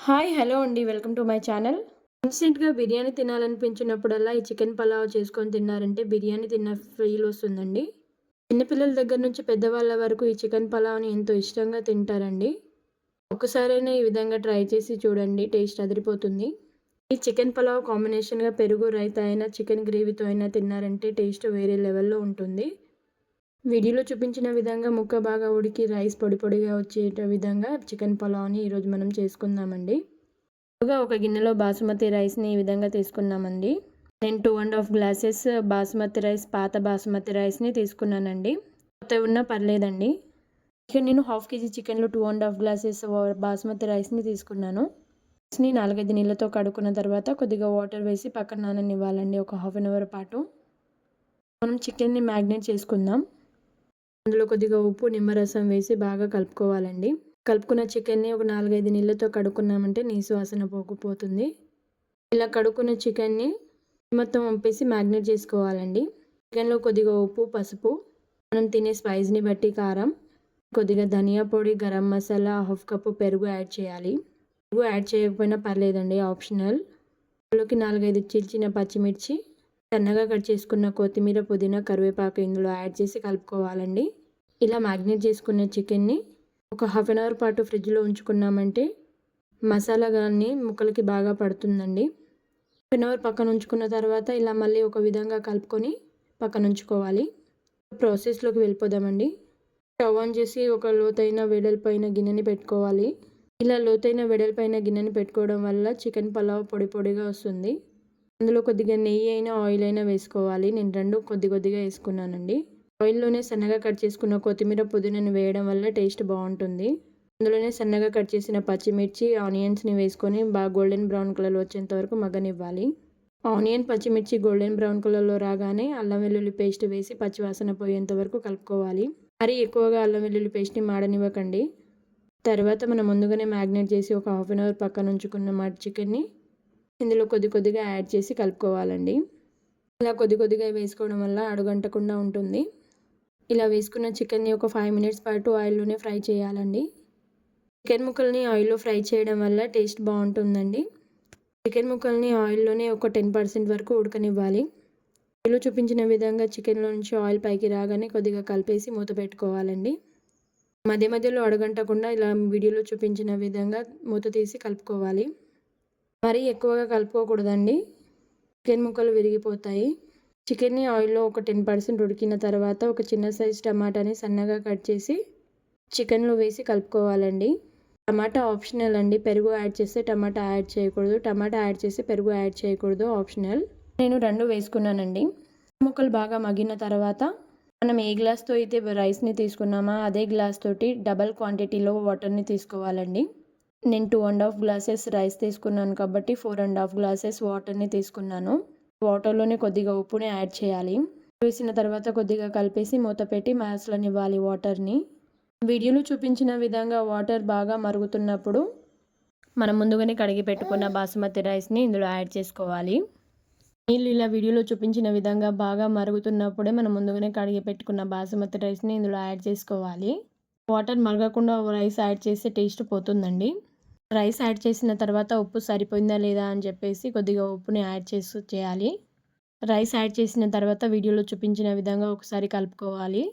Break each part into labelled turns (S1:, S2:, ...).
S1: Hi hello అండి. Welcome to my channel. ఇన్స్టెంట్‌గా బిర్యానీ తినాలనిపించినప్పుడల్లా ఈ చికెన్ పలావ్ చేసుకొని తిన్నారంటే బిర్యానీ తిన్న ఫీల్ వస్తుందండి. చిన్న పిల్లల దగ్గర నుంచి పెద్దవాళ్ళ వరకు ఈ చికెన్ పలావ్‌ని ఎంతో ఇష్టంగా తింటారండి. ఒక్కసారైనా ఈ విధంగా ట్రై చేసి చూడండి. టేస్ట్ అదిరిపోతుంది. ఈ చికెన్ పలావ్ కాంబినేషన్‌గా పెరుగు రైతా అయినా, చికెన్ గ్రేవీతో అయినా తిన్నారంటే టేస్ట్ వేరే లెవెల్‌లో ఉంటుంది. వీడియోలో చూపించిన విధంగా ముక్క బాగా ఉడికి రైస్ పొడి పొడిగా వచ్చేట విధంగా చికెన్ పలావ్‌ని ఈరోజు మనం చేసుకుందామండి. ముందుగా ఒక గిన్నెలో బాసుమతి రైస్‌ని ఈ విధంగా తీసుకున్నామండి. నేను 2½ గ్లాసెస్ బాసుమతి రైస్, పాత బాసుమతి రైస్‌ని తీసుకున్నానండి. కొత్తవి ఉన్నా పర్లేదండి. ఇక్కడ నేను ½ కేజీ చికెన్‌లో 2½ గ్లాసెస్ బాసుమతి రైస్‌ని తీసుకున్నాను. రైస్‌ని 4, 5 నీళ్ళతో కడుక్కున్న తర్వాత కొద్దిగా వాటర్ వేసి పక్కన నాననివ్వాలండి ఒక హాఫ్ అన్ అవర్ పాటు. మనం చికెన్‌ని మ్యాగ్నేట్ చేసుకుందాం. అందులో కొద్దిగా ఉప్పు, నిమ్మరసం వేసి బాగా కలుపుకోవాలండి. కలుపుకున్న చికెన్‌ని ఒక 4, 5 నీళ్ళతో కడుక్కున్నామంటే నీసు వాసన పోతుంది. ఇలా కడుక్కున్న చికెన్‌ని మొత్తం వంపేసి మ్యాగ్నేట్ చేసుకోవాలండి. చికెన్‌లో కొద్దిగా ఉప్పు, పసుపు, మనం తినే స్పైస్‌ని బట్టి కారం, కొద్దిగా ధనియా పొడి, గరం మసాలా, హాఫ్ కప్పు పెరుగు యాడ్ చేయాలి. పెరుగు యాడ్ చేయకపోయినా పర్లేదండి, ఆప్షనల్. అందులోకి 4, 5 చీల్చిన పచ్చిమిర్చి, సన్నగా కట్ చేసుకున్న కొత్తిమీర, పుదీనా, కరివేపాకు ఇందులో యాడ్ చేసి కలుపుకోవాలండి. ఇలా మ్యాగ్నేట్ చేసుకున్న చికెన్‌ని ఒక హాఫ్ అన్ అవర్ పాటు ఫ్రిడ్జ్‌లో ఉంచుకున్నామంటే మసాలా గాని ముక్కలకి బాగా పడుతుందండి. హాఫ్ అన్ అవర్ పక్కన ఉంచుకున్న తర్వాత ఇలా మళ్ళీ ఒక విధంగా కలుపుకొని పక్కన ఉంచుకోవాలి. ప్రాసెస్‌లోకి వెళ్ళిపోదామండి. స్టవ్ ఆన్ చేసి ఒక లోతైన వెడల్పైన గిన్నెని పెట్టుకోవాలి. ఇలా లోతైన వెడల్పైన గిన్నెని పెట్టుకోవడం వల్ల చికెన్ పలావ్ పొడి పొడిగా వస్తుంది. అందులో కొద్దిగా నెయ్యి అయినా, ఆయిల్ అయినా వేసుకోవాలి. నేను 2 కొద్ది కొద్దిగా వేసుకున్నానండి. ఆయిల్‌లోనే సన్నగా కట్ చేసుకున్న కొత్తిమీర, పుదీనాను వేయడం వల్ల టేస్ట్ బాగుంటుంది. అందులోనే సన్నగా కట్ చేసిన పచ్చిమిర్చి, ఆనియన్స్‌ని వేసుకొని బాగా గోల్డెన్ బ్రౌన్ కలర్ వచ్చేంత వరకు మగ్గనివ్వాలి. ఆనియన్, పచ్చిమిర్చి గోల్డెన్ బ్రౌన్ కలర్‌లో రాగానే అల్లం వెల్లుల్లి పేస్ట్ వేసి పచ్చివాసన పోయేంత వరకు కలుపుకోవాలి. మరీ ఎక్కువగా అల్లం వెల్లుల్లి పేస్ట్‌ని మాడనివ్వకండి. తర్వాత మనం ముందుగానే మ్యాగ్నేట్ చేసి ఒక హాఫ్ అన్ అవర్ పక్కన ఉంచుకున్న చికెన్‌ని ఇందులో కొద్ది కొద్దిగా యాడ్ చేసి కలుపుకోవాలండి. ఇలా కొద్ది కొద్దిగా వేసుకోవడం వల్ల అడుగంటకుండా ఉంటుంది. ఇలా వేసుకున్న చికెన్‌ని ఒక 5 మినిట్స్ పాటు ఆయిల్‌లోనే ఫ్రై చేయాలండి. చికెన్ ముక్కల్ని ఆయిల్‌లో ఫ్రై చేయడం వల్ల టేస్ట్ బాగుంటుందండి. చికెన్ ముక్కల్ని ఆయిల్‌లోనే ఒక 10% వరకు ఉడకనివ్వాలి. వీడియోలో చూపించిన విధంగా చికెన్‌లో నుంచి ఆయిల్ పైకి రాగానే కొద్దిగా కలిపేసి మూత పెట్టుకోవాలండి. మధ్య మధ్యలో అడుగంటకుండా ఇలా వీడియోలో చూపించిన విధంగా మూత తీసి కలుపుకోవాలి. మరీ ఎక్కువగా కలుపుకోకూడదండి. చికెన్ ముక్కలు విరిగిపోతాయి. చికెన్‌ని ఆయిల్‌లో ఒక 10% ఉడికిన తర్వాత ఒక చిన్న సైజ్ టమాటాని సన్నగా కట్ చేసి చికెన్‌లో వేసి కలుపుకోవాలండి. టమాటా ఆప్షనల్ అండి. పెరుగు యాడ్ చేస్తే టమాటా యాడ్ చేయకూడదు. టమాటా యాడ్ చేసి పెరుగు యాడ్ చేయకూడదు, ఆప్షనల్. నేను 2 వేసుకున్నానండి. ముక్కలు బాగా మగ్గిన తర్వాత మనం ఏ గ్లాస్‌తో అయితే రైస్‌ని తీసుకున్నామో అదే గ్లాస్ తోటి డబల్ క్వాంటిటీలో వాటర్‌ని తీసుకోవాలండి. నేను 2½ గ్లాసెస్ రైస్ తీసుకున్నాను కాబట్టి 4½ గ్లాసెస్ వాటర్‌ని తీసుకున్నాను. వాటర్‌లోనే కొద్దిగా ఉప్పుని యాడ్ చేయాలి. వేసిన తర్వాత కొద్దిగా కలిపేసి మూత పెట్టి మసలనివ్వాలి వాటర్‌ని. వీడియోలో చూపించిన విధంగా వాటర్ బాగా మరుగుతున్నప్పుడు మనం ముందుగానే కడిగి పెట్టుకున్న బాసుమతి రైస్‌ని ఇందులో యాడ్ చేసుకోవాలి. నీళ్ళు ఇలా వీడియోలో చూపించిన విధంగా బాగా మరుగుతున్నప్పుడే మనం ముందుగానే కడిగి పెట్టుకున్న బాసుమతి రైస్‌ని ఇందులో యాడ్ చేసుకోవాలి. వాటర్ మరగకుండా రైస్ యాడ్ చేస్తే టేస్ట్ పోతుందండి. రైస్ యాడ్ చేసిన తర్వాత ఉప్పు సరిపోయిందా లేదా అని చెప్పేసి కొద్దిగా ఉప్పుని యాడ్ చేయాలి. రైస్ యాడ్ చేసిన తర్వాత వీడియోలో చూపించిన విధంగా ఒకసారి కలుపుకోవాలి.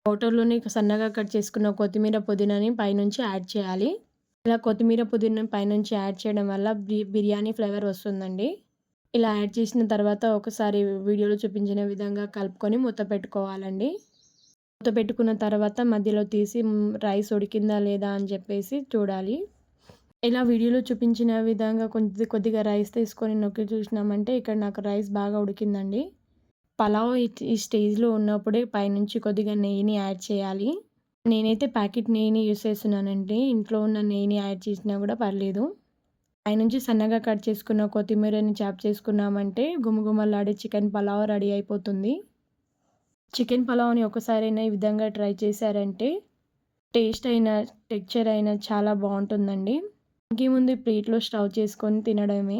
S1: వాటర్‌లోనే సన్నగా కట్ చేసుకున్న కొత్తిమీర, పుదీనాని పైనుంచి యాడ్ చేయాలి. ఇలా కొత్తిమీర, పుదీనా పైనుంచి యాడ్ చేయడం వల్ల బిర్యానీ ఫ్లేవర్ వస్తుందండి. ఇలా యాడ్ చేసిన తర్వాత ఒకసారి వీడియోలో చూపించిన విధంగా కలుపుకొని మూత పెట్టుకోవాలండి. మూత పెట్టుకున్న తర్వాత మధ్యలో తీసి రైస్ ఉడికిందా లేదా అని చెప్పేసి చూడాలి. ఇలా వీడియోలో చూపించిన విధంగా కొద్దిగా రైస్ తీసుకొని నొక్కి చూసినామంటే ఇక్కడ నాకు రైస్ బాగా ఉడికిందండి. పలావ్ ఈ స్టేజ్‌లో ఉన్నప్పుడే పైనుంచి కొద్దిగా నెయ్యిని యాడ్ చేయాలి. నేనైతే ప్యాకెట్ నెయ్యిని యూజ్ చేస్తున్నానండి. ఇంట్లో ఉన్న నెయ్యిని యాడ్ చేసినా కూడా పర్లేదు. పైనుంచి సన్నగా కట్ చేసుకున్న కొత్తిమీరని చాప్ చేసుకున్నామంటే గుమగుమలాడే చికెన్ పలావ్ రెడీ అయిపోతుంది. చికెన్ పలావ్‌ని ఒకసారైనా ఈ విధంగా ట్రై చేశారంటే టేస్ట్ అయినా, టెక్స్చర్ అయినా చాలా బాగుంటుందండి. ఇంకేముంది, ప్లేట్‌లో స్టవ్ చేసుకొని తినడమే.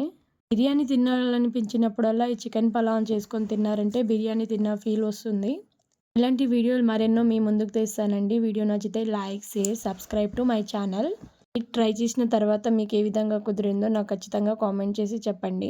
S1: బిర్యానీ తినాలనిపించినప్పుడల్లా ఈ చికెన్ పలావ్ చేసుకొని తిన్నారంటే బిర్యానీ తిన్న ఫీల్ వస్తుంది. ఇలాంటి వీడియోలు మరెన్నో మీ ముందుకు తెస్తానండి. వీడియో నచ్చితే like, share, subscribe to my channel. Try చేసిన తర్వాత మీకు ఏ విధంగా కుదిరిందో నాకు ఖచ్చితంగా కామెంట్ చేసి చెప్పండి.